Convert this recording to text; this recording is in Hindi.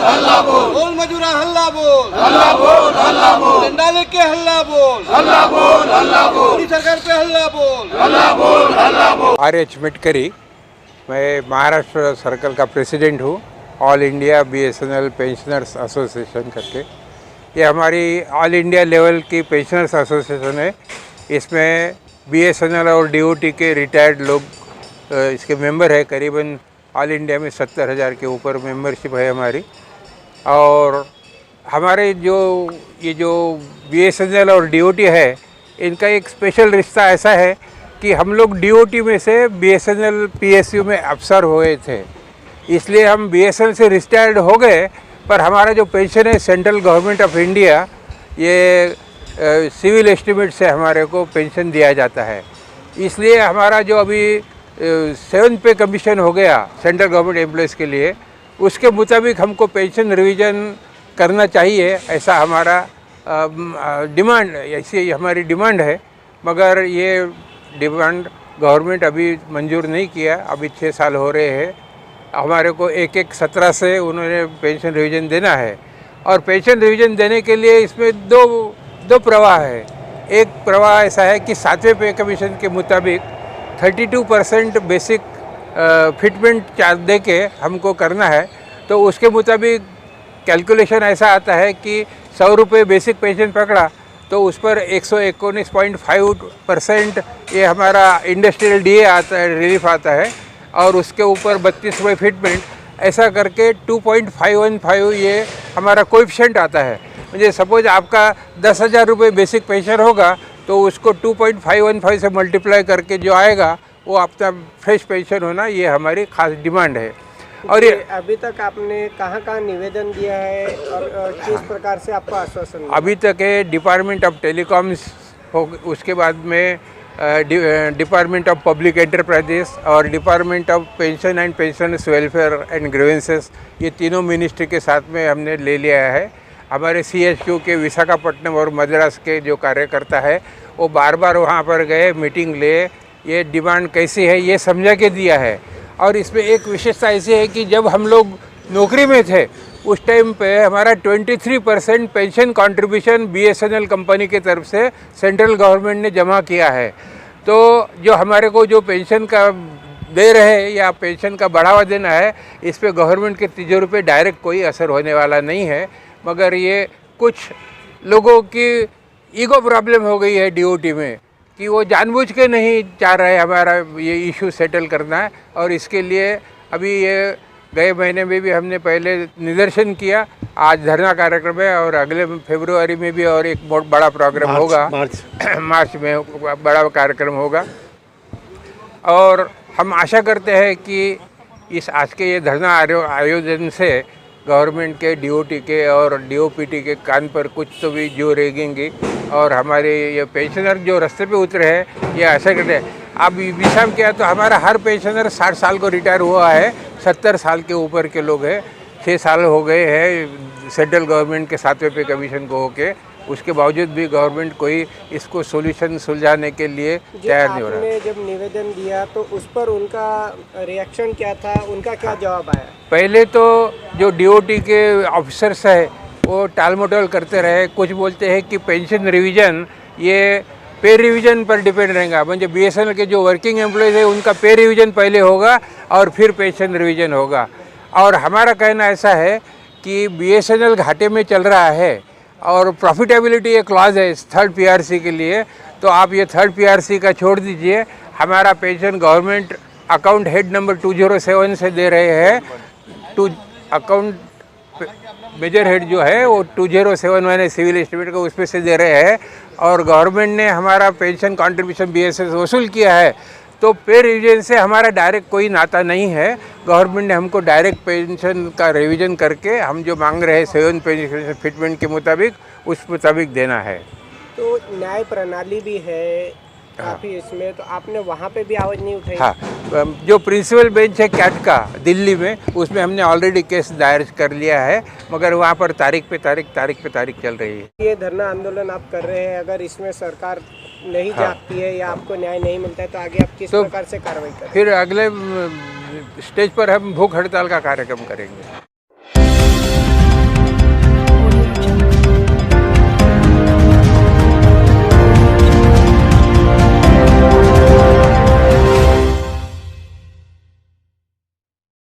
हल्ला बोल, बोल मजूरा हल्ला बोल, हल्ला बोल, हल्ला बोल, डंडा लेके हल्ला बोल, हल्ला बोल, हल्ला बोल, मोदी सरकार पे हल्ला बोल, हल्ला बोल, हल्ला बोल। आर.एच. मिटकरी, मैं महाराष्ट्र सर्कल का प्रेसिडेंट हूँ, all India BSNL pensioners association करके। ये हमारी ऑल इंडिया लेवल की पेंशनर्स एसोसिएशन है। इसमें BSNL और DOT के रिटायर्ड लोग इसके मेंबर है। करीबन ऑल इंडिया में 70,000 के ऊपर मेंबरशिप है हमारी। और हमारे जो BSNL और DOT है, इनका एक स्पेशल रिश्ता ऐसा है कि हम लोग DOT में से BSNL PSU में अफसर हुए थे, इसलिए हम BSNL से रिटायर्ड हो गए। पर हमारा जो पेंशन है सेंट्रल गवर्नमेंट ऑफ इंडिया, ये सिविल एस्टीमेट से हमारे को पेंशन दिया जाता है। इसलिए हमारा जो अभी 7th पे कमीशन हो गया सेंट्रल गवर्नमेंट एम्प्लॉयज़ के लिए, उसके मुताबिक हमको पेंशन रिवीजन करना चाहिए, ऐसा हमारा डिमांड, ऐसी हमारी डिमांड है। मगर ये डिमांड गवर्नमेंट अभी मंजूर नहीं किया। अभी 6 साल हो रहे हैं, हमारे को 1/1/17 से उन्होंने पेंशन रिवीजन देना है। और पेंशन रिवीजन देने के लिए इसमें दो प्रवाह है। एक प्रवाह ऐसा है कि 7वें पे कमीशन के मुताबिक 32% बेसिक फिटमेंट चार्ज दे के हमको करना है। तो उसके मुताबिक कैलकुलेशन ऐसा आता है कि 100 रुपये बेसिक पेंशन पकड़ा तो उस पर 119.5% ये हमारा इंडस्ट्रियल DA आता है, रिलीफ आता है। और उसके ऊपर 32 रुपये फिटमेंट, ऐसा करके 2.515 ये हमारा कोएफिशिएंट आता है। मुझे सपोज आपका 10,000 रुपये बेसिक पेंशन होगा तो उसको 2.515 से मल्टीप्लाई करके जो आएगा वो आपका फ्रेश पेंशन होना, ये हमारी खास डिमांड है। और ये अभी तक आपने कहाँ निवेदन दिया है और किस प्रकार से आपको आश्वासन मिला? अभी तक है डिपार्टमेंट ऑफ टेलीकॉम्स हो, उसके बाद में डिपार्टमेंट ऑफ पब्लिक एंटरप्राइजेस और department of pension and pensioners welfare and grievances, ये तीनों मिनिस्ट्री के साथ में हमने ले लिया है। हमारे CHQ के विशाखापट्टनम और मद्रास के जो कार्यकर्ता है वो बार बार वहाँ पर गए, मीटिंग ले, ये डिमांड कैसी है ये समझा के दिया है। और इसमें एक विशेषता ऐसी है कि जब हम लोग नौकरी में थे उस टाइम पे हमारा 23% पेंशन कंट्रीब्यूशन BSNL कंपनी की तरफ से सेंट्रल गवर्नमेंट ने जमा किया है। तो जो हमारे को जो पेंशन का दे रहे हैं या पेंशन का बढ़ावा देना है, इस पे गवर्नमेंट के तिजोरी पे डायरेक्ट कोई असर होने वाला नहीं है। मगर ये कुछ लोगों की ईगो प्रॉब्लम हो गई है DOT में कि वो जानबूझ के नहीं चाह रहे हमारा ये इशू सेटल करना है। और इसके लिए अभी ये गए महीने में भी हमने पहले निदर्शन किया, आज धरना कार्यक्रम है और अगले फरवरी में भी और एक बहुत बड़ा प्रोग्राम होगा, मार्च में बड़ा कार्यक्रम होगा। और हम आशा करते हैं कि इस आज के ये धरना आयोजन से गवर्नमेंट के DOT के और DOPT के कान पर कुछ तो भी जो रेंगेंगी और हमारे ये पेंशनर जो रास्ते पे उतरे हैं ये आशा करते हैं। अब विषम क्या तो हमारा हर पेंशनर 60 साल को रिटायर हुआ है, 70 साल के ऊपर के लोग हैं। 6 साल हो गए हैं सेंट्रल गवर्नमेंट के 7वें पे कमीशन को होके, उसके बावजूद भी गवर्नमेंट कोई इसको सोल्यूशन सुलझाने के लिए तैयार नहीं हो रहा। आपने जब निवेदन दिया तो उस पर उनका रिएक्शन क्या था, उनका क्या जवाब आया? पहले तो जो DOT के ऑफिसर्स है वो टालमटोल करते रहे। कुछ बोलते हैं कि पेंशन रिवीजन ये पे रिवीजन पर डिपेंड रहेगा, म्हणजे BSNL के जो वर्किंग एम्प्लॉयज़ है उनका पे रिवीजन पहले होगा और फिर पेंशन रिवीजन होगा। और हमारा कहना ऐसा है कि BSNL घाटे में चल रहा है और प्रॉफिटेबिलिटी एक क्लॉज है 3rd PRC के लिए, तो आप ये 3rd PRC का छोड़ दीजिए। हमारा pension government account head number 207 से दे रहे हैं, अकाउंट मेजर हेड जो है वो 207 मैंने सिविल एस्टीमेट को उसमें से दे रहे हैं। और गवर्नमेंट ने हमारा पेंशन कंट्रीब्यूशन BSS वसूल किया है। तो पे रिवीजन से हमारा डायरेक्ट कोई नाता नहीं है। गवर्नमेंट ने हमको डायरेक्ट पेंशन का रिवीजन करके हम जो मांग रहे हैं 7 पेंशन फिटमेंट के मुताबिक, उस मुताबिक देना है। तो न्याय प्रणाली भी है काफ़ी इसमें, तो आपने वहाँ पे भी आवाज़ नहीं उठाई? हाँ, जो प्रिंसिपल बेंच है कैट का दिल्ली में, उसमें हमने ऑलरेडी केस दायर कर लिया है, मगर वहाँ पर तारीख पे तारीख चल रही है। ये धरना आंदोलन आप कर रहे हैं, अगर इसमें सरकार नहीं जागती है या आपको न्याय नहीं मिलता है तो आगे आप किस प्रकार से कार्रवाई करें? फिर अगले स्टेज पर हम भूख हड़ताल का कार्यक्रम करेंगे।